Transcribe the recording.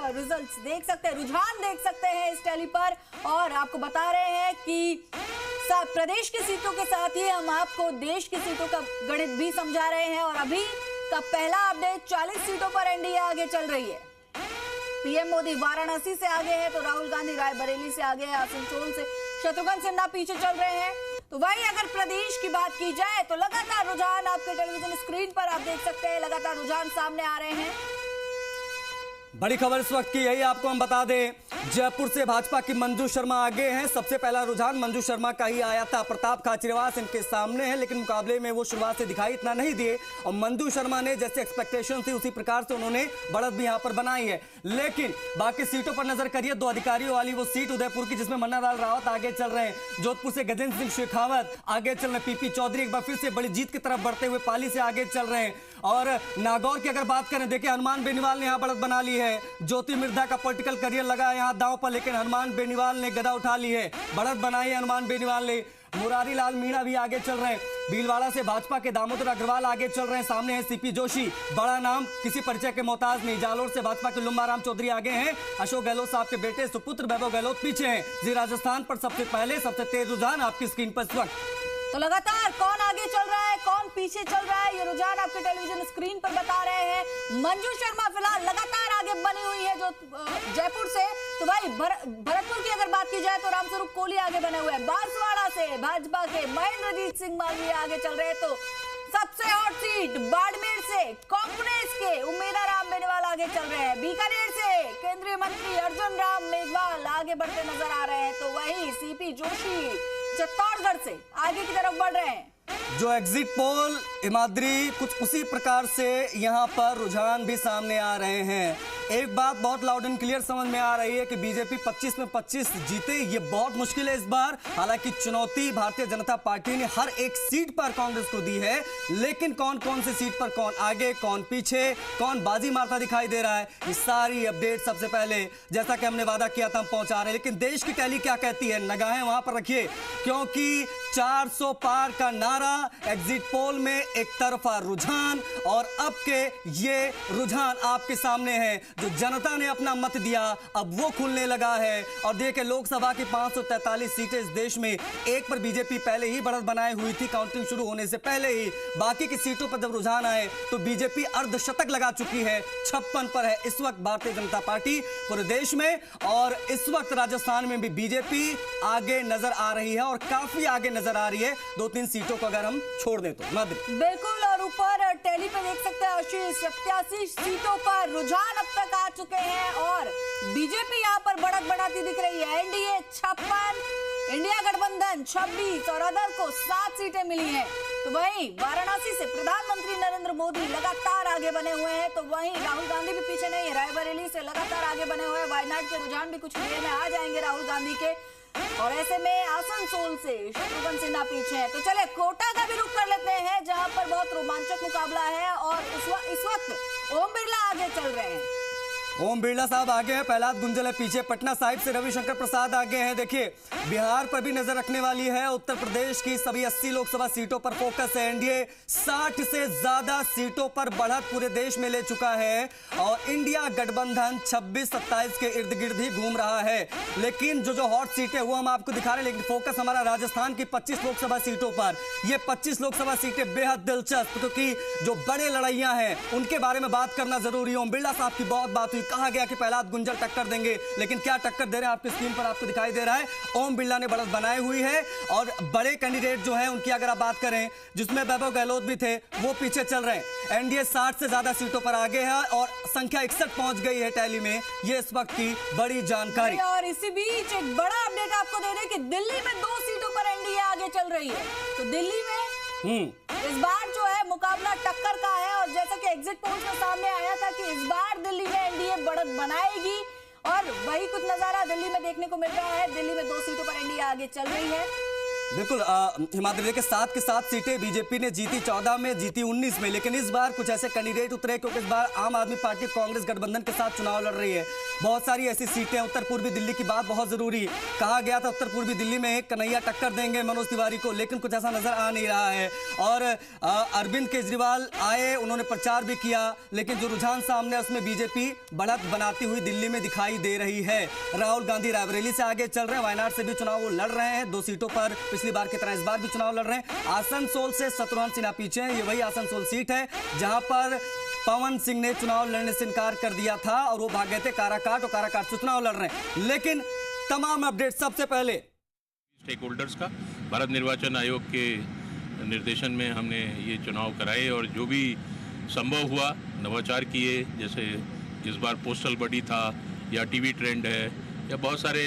Results देख सकते हैं, रुझान देख सकते हैं इस टैली पर। और आपको बता रहे हैं कि प्रदेश की सीटों के साथ ही हम आपको देश की सीटों का गणित भी समझा रहे हैं। और अभी का पहला अपडेट, 40 सीटों पर एनडीए आगे चल रही है। पीएम मोदी वाराणसी से आगे है, तो राहुल गांधी रायबरेली से आगे है, आसनसोल से शत्रुघ्न सिन्हा पीछे चल रहे हैं। तो वही अगर प्रदेश की बात की जाए तो लगातार रुझान आपके टेलीविजन स्क्रीन पर आप देख सकते हैं, लगातार रुझान सामने आ रहे हैं। बड़ी खबर इस वक्त की यही आपको हम बता दें, जयपुर से भाजपा की मंजू शर्मा आगे हैं। सबसे पहला रुझान मंजू शर्मा का ही आया था। प्रताप खाचरियावास इनके सामने है, लेकिन मुकाबले में वो शुरुआत से दिखाई इतना नहीं दिए। और मंजू शर्मा ने जैसे एक्सपेक्टेशन थी उसी प्रकार से उन्होंने बढ़त भी यहां पर बनाई है। लेकिन बाकी सीटों पर नजर करिए, 2 अधिकारियों वाली वो सीट उदयपुर की जिसमें मन्नालाल रावत आगे चल रहे हैं। जोधपुर से गजेंद्र सिंह शेखावत आगे चल रहे हैं। पीपी चौधरी एक बार फिर से बड़ी जीत की तरफ बढ़ते हुए पाली से आगे चल रहे हैं। और नागौर की अगर बात करें, देखिए हनुमान बेनीवाल ने यहां बढ़त बना ली है। ज्योति मिर्धा का पॉलिटिकल करियर लगा है यहां दांव पर, लेकिन हनुमान बेनीवाल ने गदा उठा ली है, बढ़त बनाई है हनुमान बेनीवाल ने। मुरारी लाल मीणा भी आगे चल रहे हैं। भीलवाड़ा से भाजपा के दामोदर अग्रवाल आगे चल रहे हैं। सामने है सीपी जोशी, बड़ा नाम, किसी परिचय के मोहताज नहीं। जालोर से भाजपा के लुम्बाराम चौधरी आगे हैं। अशोक गहलोत साहब के बेटे सुपुत्र वैभव गहलोत पीछे हैं। जी राजस्थान पर सबसे पहले सबसे तेज रुझान आपकी स्क्रीन पर इस वक्त। तो लगातार कौन आगे चल रहा है, कौन पीछे चल रहा है, ये रुझान आपके टेलीविजन स्क्रीन पर बता रहे हैं। मंजू शर्मा फिलहाल लगातार आगे बनी हुई है जो जयपुर से। तो भाई भरतपुर की अगर बात की जाए तो रामस्वरूप कोहली आगे बने हुए हैं। बांसवाड़ा से भाजपा के महेंद्रजीत सिंह मालवीय आगे चल रहे हैं। तो सबसे हॉट सीट बाड़मेर से कांग्रेस के उम्मीदवार राम बेनीवाल आगे चल रहे हैं। बीकानेर से केंद्रीय मंत्री अर्जुन राम मेघवाल आगे बढ़ते नजर आ रहे हैं। तो वही सीपी जोशी चित्तौड़गढ़ से आगे की तरफ बढ़ रहे हैं। जो एग्जिट पोल इमादरी कुछ उसी प्रकार से यहां पर रुझान भी सामने आ रहे हैं। एक बात बहुत लाउड एंड क्लियर समझ में आ रही है कि बीजेपी 25 में 25 जीते, ये बहुत मुश्किल है इस बार। हालांकि चुनौती भारतीय जनता पार्टी ने हर एक सीट पर कांग्रेस को दी है, लेकिन कौन कौन सी सीट पर कौन आगे कौन पीछे, कौन बाजी मारता दिखाई दे रहा है, ये सारी अपडेट सबसे पहले जैसा कि हमने वादा किया था हम पहुंचा रहे हैं। लेकिन देश की टैली क्या कहती है, निगाहें वहां पर रखिए, क्योंकि 400 पार का नारा, एग्जिट पोल में एक तरफा रुझान, और अब के ये रुझान आपके सामने है। जो जनता ने अपना मत दिया अब वो खुलने लगा है। और देखिए लोकसभा की 543 सीटें इस देश में, एक पर बीजेपी पहले ही बढ़त बनाए हुई थी काउंटिंग शुरू होने से पहले ही। बाकी की सीटों पर जब रुझान आए तो बीजेपी अर्धशतक लगा चुकी है, 56 पर है इस वक्त भारतीय जनता पार्टी पूरे देश में। और इस वक्त राजस्थान में भी बीजेपी आगे नजर आ रही है और काफी आगे नजर आ रही है, 2-3 सीटों को अगर हम छोड़ दें तो। बिल्कुल, और ऊपर टेली पे देख सकते हैं आशीष, 87 सीटों पर रुझान अब तक आ चुके हैं और बीजेपी यहां पर बढ़त बढ़ाती दिख रही है। एनडीए 56, इंडिया गठबंधन 26 और अदर को 7 सीटें मिली हैं। तो वहीं वाराणसी से प्रधानमंत्री नरेंद्र मोदी लगातार आगे बने हुए हैं। तो वहीं राहुल गांधी भी पीछे नहीं है, रायबरेली से लगातार आगे बने हुए हैं। वायनाड के रुझान भी कुछ देर में आ जाएंगे राहुल गांधी के, और ऐसे में आसनसोल से शत्रुघ्न सिन्हा पीछे है। तो चले कोटा का भी रुख कर लेते हैं, जहां पर बहुत रोमांचक मुकाबला है और इस वक्त ओम बिरला आगे चल रहे हैं। ओम बिरला साहब आगे हैं, प्रहलाद गुंजल है पीछे। पटना साहिब से रविशंकर प्रसाद आगे हैं। देखिए बिहार पर भी नजर रखने वाली है। उत्तर प्रदेश की सभी 80 लोकसभा सीटों पर फोकस है। एनडीए 60 से ज्यादा सीटों पर बढ़त पूरे देश में ले चुका है और इंडिया गठबंधन 26-27 के इर्द गिर्द ही घूम रहा है। लेकिन जो हॉट सीटें वो हम आपको दिखा रहे हैं, लेकिन फोकस हमारा राजस्थान की 25 लोकसभा सीटों पर। ये 25 लोकसभा सीटें बेहद दिलचस्प, क्योंकि जो बड़े लड़ाइयां हैं उनके बारे में बात करना जरूरी है। ओम बिरला साहब की बहुत बात हुई, कहा गया कि प्रहलाद गुंजल टक्कर देंगे, लेकिन क्या टक्कर दे रहे हैं आपकी स्क्रीन पर आपको दिखाई दे रहा है। ओम बिरला ने बढ़त बनाई हुई है और बड़े कैंडिडेट जो हैं उनकी अगर आप बात करें, जिसमें वैभव गहलोत भी थे, वो पीछे चल रहे हैं। एनडीए 60 से ज्यादा सीटों पर आगे है और संख्या 61 पहुंच गई है टैली में। ये इस वक्त की बड़ी जानकारी। और इसी बीच एक बड़ा अपडेट आपको दे दें कि दिल्ली में 2 सीटों पर एनडीए आगे चल रही है। तो दिल्ली में इस बार जो है मुकाबला टक्कर का है, और जैसा कि एग्जिट पोल्स में सामने आया था कि इस बार दिल्ली में एनडीए बढ़त बनाएगी, और वही कुछ नजारा दिल्ली में देखने को मिल रहा है। दिल्ली में 2 सीटों पर एनडीए आगे चल रही है। बिल्कुल हिमाद्री, देखिए 7 के 7 सीटें बीजेपी ने जीती, 14 में जीती, 19 में, लेकिन इस बार कुछ ऐसे कैंडिडेट उतरे क्योंकि इस बार आम आदमी पार्टी कांग्रेस गठबंधन के साथ चुनाव लड़ रही है। बहुत सारी ऐसी सीटें, उत्तर पूर्वी दिल्ली की बात बहुत जरूरी, कहा गया था उत्तर पूर्वी दिल्ली में कन्हैया टक्कर देंगे मनोज तिवारी को, लेकिन कुछ ऐसा नजर आ नहीं रहा है। और अरविंद केजरीवाल आए, उन्होंने प्रचार भी किया, लेकिन जो रुझान सामने है उसमें बीजेपी बढ़त बनाती हुई दिल्ली में दिखाई दे रही है। राहुल गांधी रायबरेली से आगे चल रहे हैं, वायनाड से भी चुनाव वो लड़ रहे हैं, 2 सीटों पर पिछली बार की तरह इस बार भी चुनाव लड़ रहे हैं। आसनसोल से शत्रुघ्न सिन्हा पीछे हैं, ये वही आसनसोल सीट है जहां पर पवन सिंह ने चुनाव लड़ने से इनकार कर दिया था और वो भाग गए थे काराकाट, और काराकाट से चुनाव लड़ रहे हैं। लेकिन तमाम अपडेट सबसे पहले स्टेक होल्डर्स का भारत निर्वाचन आयोग के निर्देशन में हमने ये चुनाव कराए और जो भी संभव हुआ नवाचार किए, जैसे इस बार पोस्टल बडी था या टीवी ट्रेंड है या बहुत सारे